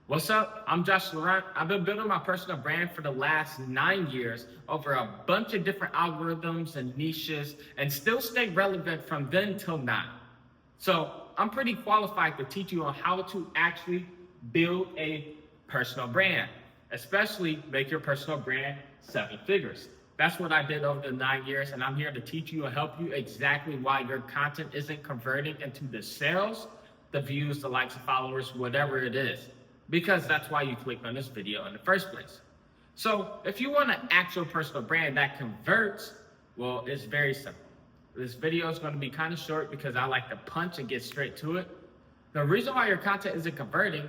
What's up? I'm Laurent. I've been building my personal brand for the last 9 years over a bunch of different algorithms and niches and still stay relevant from then till now. So I'm pretty qualified to teach you on how to actually build a personal brand, especially make your personal brand 7 figures. That's what I did over the 9 years, and I'm here to teach you and help you exactly why your content isn't converting into the sales, the views, the likes, the followers, whatever it is, because that's why you clicked on this video in the first place. So if you want an actual personal brand that converts, well, it's very simple. This video is going to be kind of short because I like to punch and get straight to it. The reason why your content isn't converting,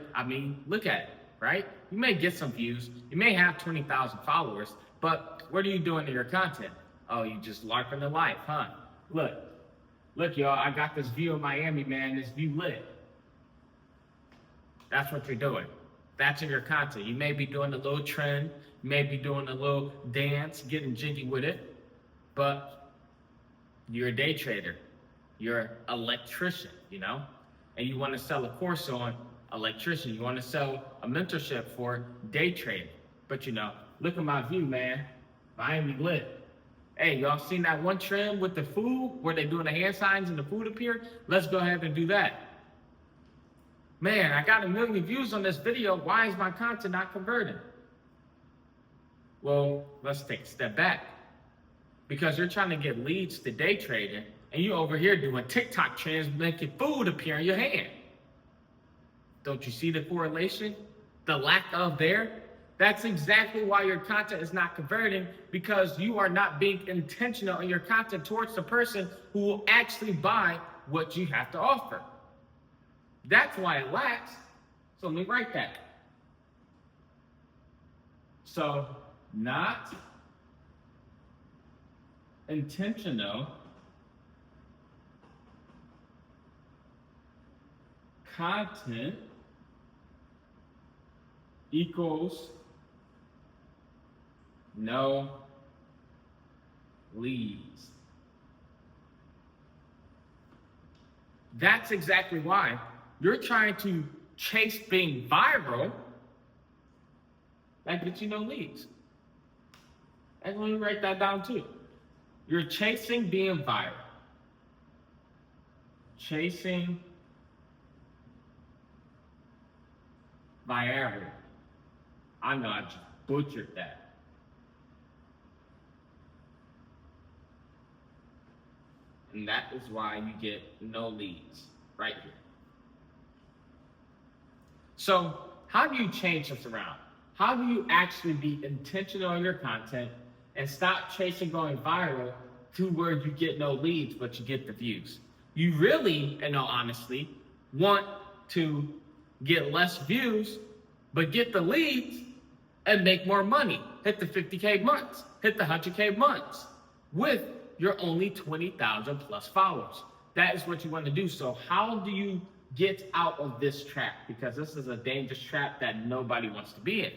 look at it, right? You may get some views, you may have 20,000 followers, but what are you doing to your content? Oh, you just LARPing the life, huh? Look, y'all, I got this view of Miami, man, this view lit. That's what you're doing. That's in your content. You may be doing a little trend, you may be doing a little dance, getting jiggy with it, but you're a day trader. You're an electrician, and you want to sell a course on electrician. You want to sell a mentorship for day trading. But look at my view, man. Miami lit. Hey, y'all seen that one trend with the food where they doing the hand signs and the food appear? Let's go ahead and do that. Man, I got 1 million views on this video. Why is my content not converting? Well, let's take a step back. Because you're trying to get leads to day trading, and you over here doing TikTok trends making food appear in your hand. Don't you see the correlation? The lack of there? That's exactly why your content is not converting, because you are not being intentional in your content towards the person who will actually buy what you have to offer. That's why it lacks. So let me write that. So, not intentional content equals no leads. That's exactly why you're trying to chase being viral. That gets you no leads. And let me write that down too. You're chasing being viral. Chasing viral. I know I just butchered that. And that is why you get no leads right here. So how do you change this around? How do you actually be intentional in your content and stop chasing going viral to where you get no leads, but you get the views? You really, in all honesty, want to get less views, but get the leads and make more money. Hit the 50K months, hit the 100K months with your only 20,000 plus followers. That is what you want to do. So how do you get out of this trap? Because this is a dangerous trap that nobody wants to be in.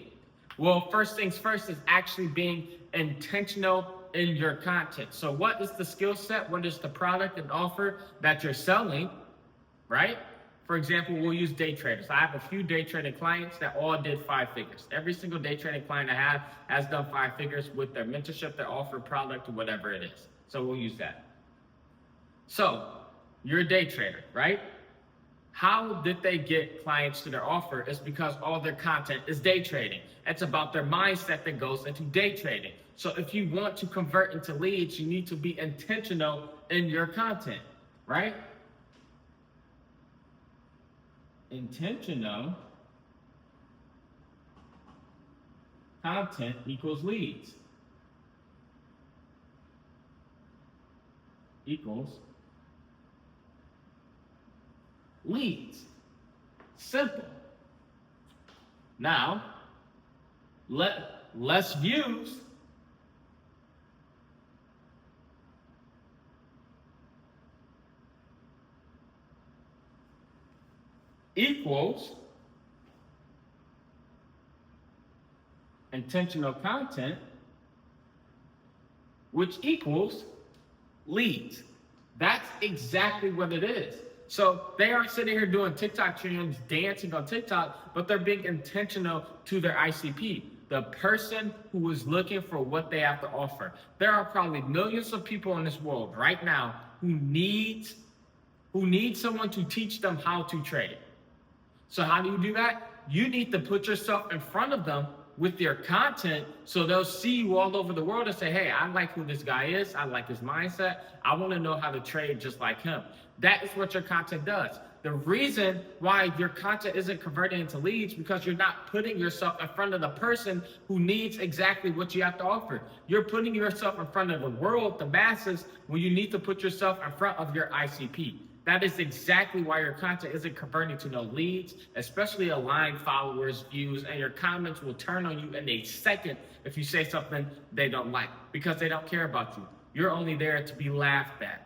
Well, first things first is actually being intentional in your content. So what is the skill set? What is the product and offer that you're selling, right? For example, we'll use day traders. I have a few day trading clients that all did 5 figures. Every single day trading client I have has done 5 figures with their mentorship, their offer, product, or whatever it is. So we'll use that. So you're a day trader, right? How did they get clients to their offer? It's because all their content is day trading. It's about their mindset that goes into day trading. So if you want to convert into leads, you need to be intentional in your content, right? Intentional content equals leads. Equals leads. Simple. Now, less views equals intentional content, which equals leads. That's exactly what it is. So they aren't sitting here doing TikTok trends, dancing on TikTok, but they're being intentional to their ICP, the person who is looking for what they have to offer. There are probably millions of people in this world right now who need someone to teach them how to trade. So how do you do that? You need to put yourself in front of them with your content so they'll see you all over the world and say, hey, I like who this guy is. I like his mindset. I want to know how to trade just like him. That is what your content does. The reason why your content isn't converting into leads because you're not putting yourself in front of the person who needs exactly what you have to offer. You're putting yourself in front of the world, the masses, when you need to put yourself in front of your ICP. That is exactly why your content isn't converting to no leads, especially aligned followers, views, and your comments will turn on you in a second if you say something they don't like because they don't care about you. You're only there to be laughed at.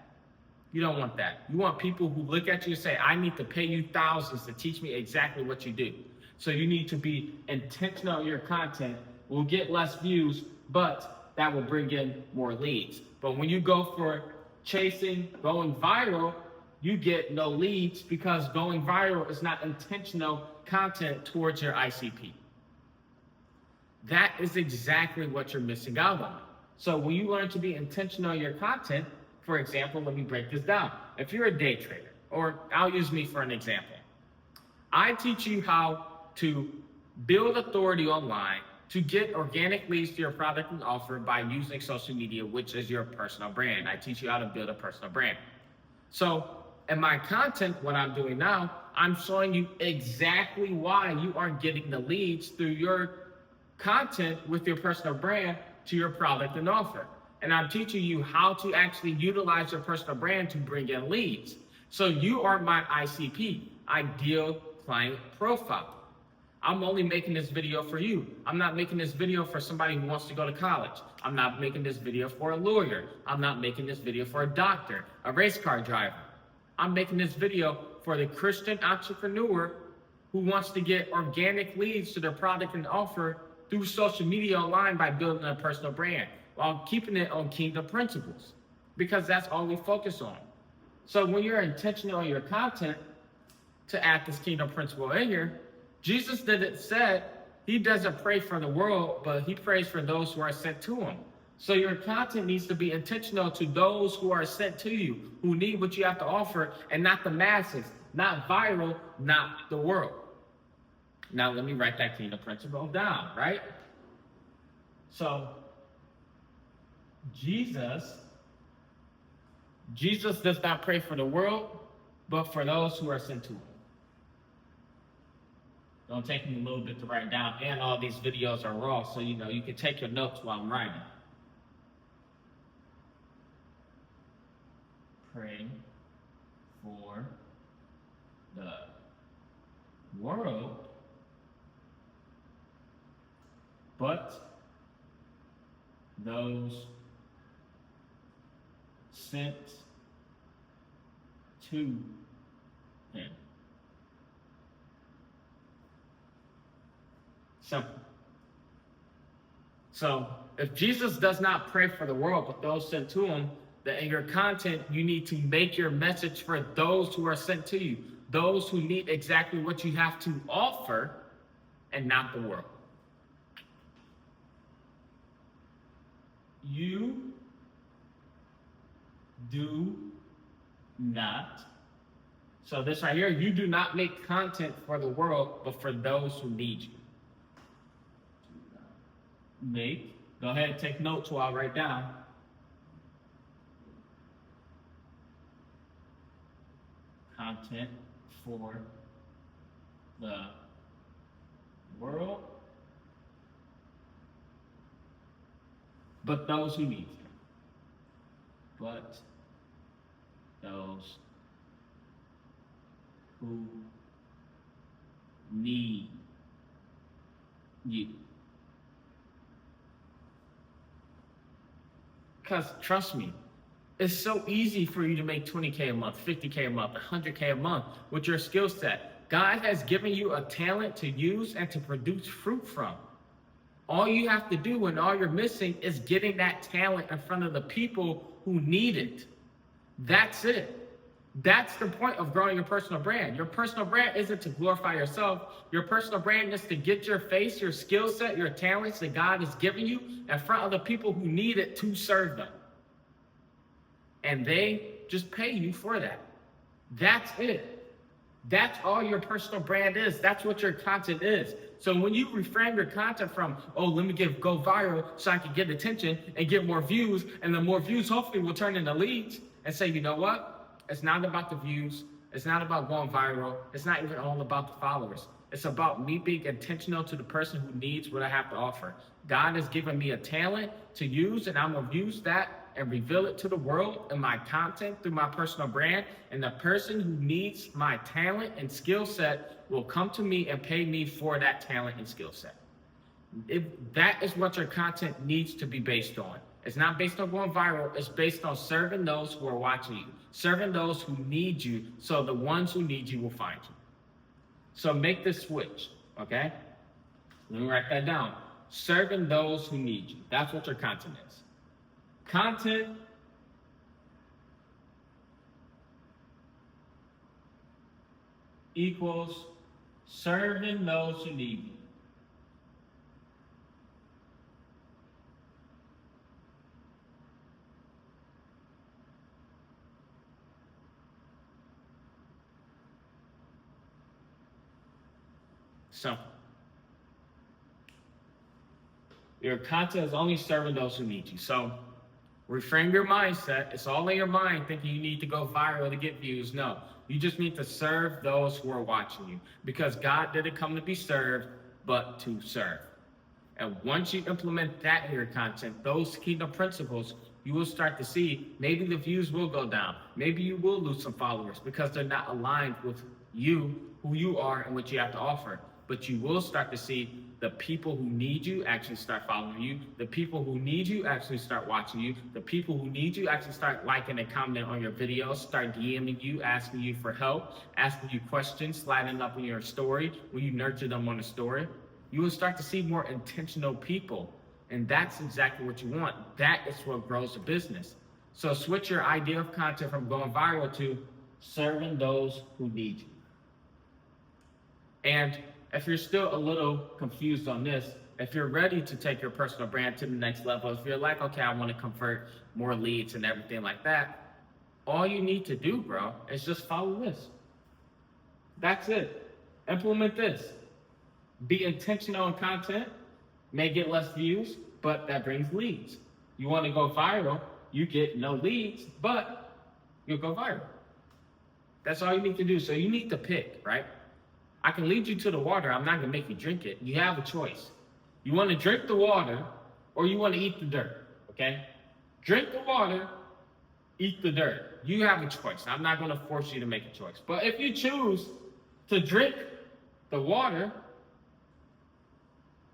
You don't want that. You want people who look at you and say, I need to pay you thousands to teach me exactly what you do. So you need to be intentional in your content. We'll get less views, but that will bring in more leads. But when you go for chasing, going viral, you get no leads because going viral is not intentional content towards your ICP. That is exactly what you're missing out on. So when you learn to be intentional in your content, for example, let me break this down. If you're a day trader, or I'll use me for an example. I teach you how to build authority online to get organic leads to your product and offer by using social media, which is your personal brand. I teach you how to build a personal brand. So in my content, what I'm doing now, I'm showing you exactly why you aren't getting the leads through your content with your personal brand to your product and offer. And I'm teaching you how to actually utilize your personal brand to bring in leads. So you are my ICP, ideal client profile. I'm only making this video for you. I'm not making this video for somebody who wants to go to college. I'm not making this video for a lawyer. I'm not making this video for a doctor, a race car driver. I'm making this video for the Christian entrepreneur who wants to get organic leads to their product and offer through social media online by building a personal brand, while keeping it on kingdom principles, because that's all we focus on. So when you're intentional in your content to add this kingdom principle in here, Jesus didn't say he doesn't pray for the world, but he prays for those who are sent to him. So your content needs to be intentional to those who are sent to you, who need what you have to offer, and not the masses, not viral, not the world. Now let me write that kingdom principle down, right? So Jesus does not pray for the world, but for those who are sent to him. Don't take me a little bit to write down, and all these videos are raw, so you can take your notes while I'm writing. Pray for the world, but those sent to him. Simple. So if Jesus does not pray for the world, but those sent to him, then in your content, you need to make your message for those who are sent to you, those who need exactly what you have to offer, and not the world. You do not. So this right here, you do not make content for the world, but for those who need you. Go ahead and take notes while I write down. Content for the world, but those who need you. But those who need you. Because trust me, it's so easy for you to make 20K a month, 50K a month, 100K a month with your skill set. God has given you a talent to use and to produce fruit from. All you have to do and all you're missing is getting that talent in front of the people who need it. That's it. That's the point of growing your personal brand. Your personal brand isn't to glorify yourself. Your personal brand is to get your face, your skill set, your talents that God has given you in front of the people who need it to serve them. And they just pay you for that. That's it. That's all your personal brand is. That's what your content is. So when you reframe your content from, oh, let me go viral so I can get attention and get more views, and the more views hopefully will turn into leads, and say, you know what? It's not about the views. It's not about going viral. It's not even all about the followers. It's about me being intentional to the person who needs what I have to offer. God has given me a talent to use, and I'm going to use that and reveal it to the world in my content through my personal brand. And the person who needs my talent and skill set will come to me and pay me for that talent and skill set. That is what your content needs to be based on. It's not based on going viral. It's based on serving those who are watching you, serving those who need you, so the ones who need you will find you. So make this switch, okay? Let me write that down. Serving those who need you. That's what your content is. Content equals serving those who need you. So, your content is only serving those who need you. So, reframe your mindset. It's all in your mind thinking you need to go viral to get views. No, you just need to serve those who are watching you, because God didn't come to be served, but to serve. And once you implement that in your content, those kingdom principles, you will start to see maybe the views will go down. Maybe you will lose some followers because they're not aligned with you, who you are, and what you have to offer. But you will start to see the people who need you actually start following you. The people who need you actually start watching you. The people who need you actually start liking and commenting on your videos, start DMing you, asking you for help, asking you questions, sliding up in your story when you nurture them on the story. You will start to see more intentional people. And that's exactly what you want. That is what grows a business. So switch your idea of content from going viral to serving those who need you. And if you're still a little confused on this, if you're ready to take your personal brand to the next level, if you're like, okay, I want to convert more leads and everything like that, all you need to do, bro, is just follow this. That's it. Implement this. Be intentional in content. May get less views, but that brings leads. You want to go viral, you get no leads, but you'll go viral. That's all you need to do. So you need to pick, right? I can lead you to the water. I'm not going to make you drink it. You have a choice. You want to drink the water or you want to eat the dirt, okay? Drink the water, eat the dirt. You have a choice. I'm not going to force you to make a choice. But if you choose to drink the water,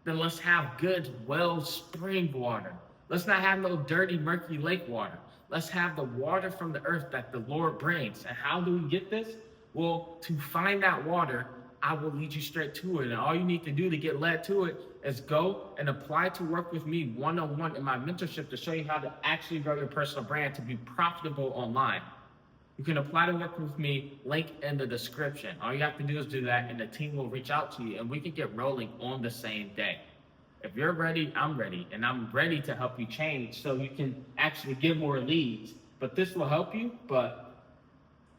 then let's have good wellspring water. Let's not have no dirty, murky lake water. Let's have the water from the earth that the Lord brings. And how do we get this? Well, to find that water, I will lead you straight to it. And all you need to do to get led to it is go and apply to work with me one-on-one in my mentorship to show you how to actually grow your personal brand to be profitable online. You can apply to work with me, link in the description. All you have to do is do that and the team will reach out to you and we can get rolling on the same day. If you're ready, I'm ready. And I'm ready to help you change so you can actually get more leads. But this will help you, but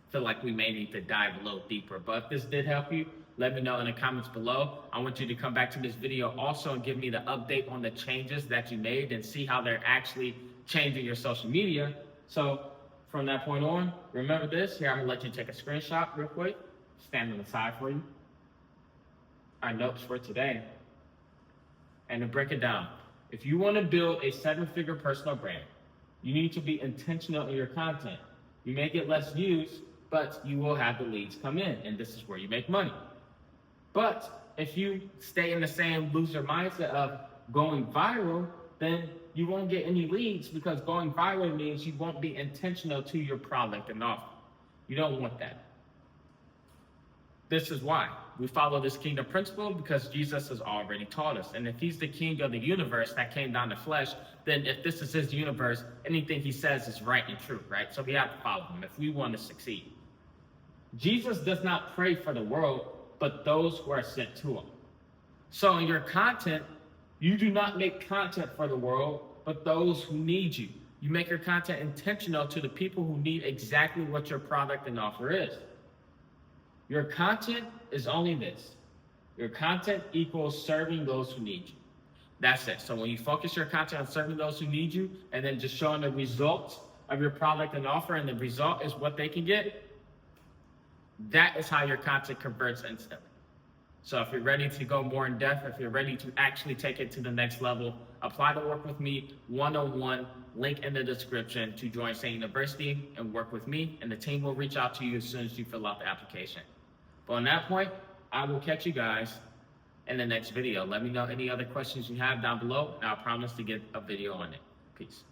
I feel like we may need to dive a little deeper. But if this did help you, let me know in the comments below. I want you to come back to this video also and give me the update on the changes that you made and see how they're actually changing your social media. So from that point on, remember this. Here, I'm gonna let you take a screenshot real quick. Stand on the side for you. Our notes for today. And to break it down, if you wanna build a 7-figure personal brand, you need to be intentional in your content. You may get less views, but you will have the leads come in, and this is where you make money. But if you stay in the same loser mindset of going viral, then you won't get any leads, because going viral means you won't be intentional to your product and offer. You don't want that. This is why we follow this kingdom principle, because Jesus has already taught us. And if he's the king of the universe that came down to flesh, then if this is his universe, anything he says is right and true, right? So we have to follow him if we want to succeed. Jesus does not pray for the world, but those who are sent to him. So in your content, you do not make content for the world, but those who need you. You make your content intentional to the people who need exactly what your product and offer is. Your content is only this. Your content equals serving those who need you. That's it. So when you focus your content on serving those who need you and then just showing the results of your product and offer, and the result is what they can get, that is how your content converts instantly. So if you're ready to go more in depth, if you're ready to actually take it to the next level, apply to work with me one-on-one, link in the description to join Saint University and work with me, and the team will reach out to you as soon as you fill out the application. But on that point, I will catch you guys in the next video. Let me know any other questions you have down below, and I'll promise to get a video on it. Peace.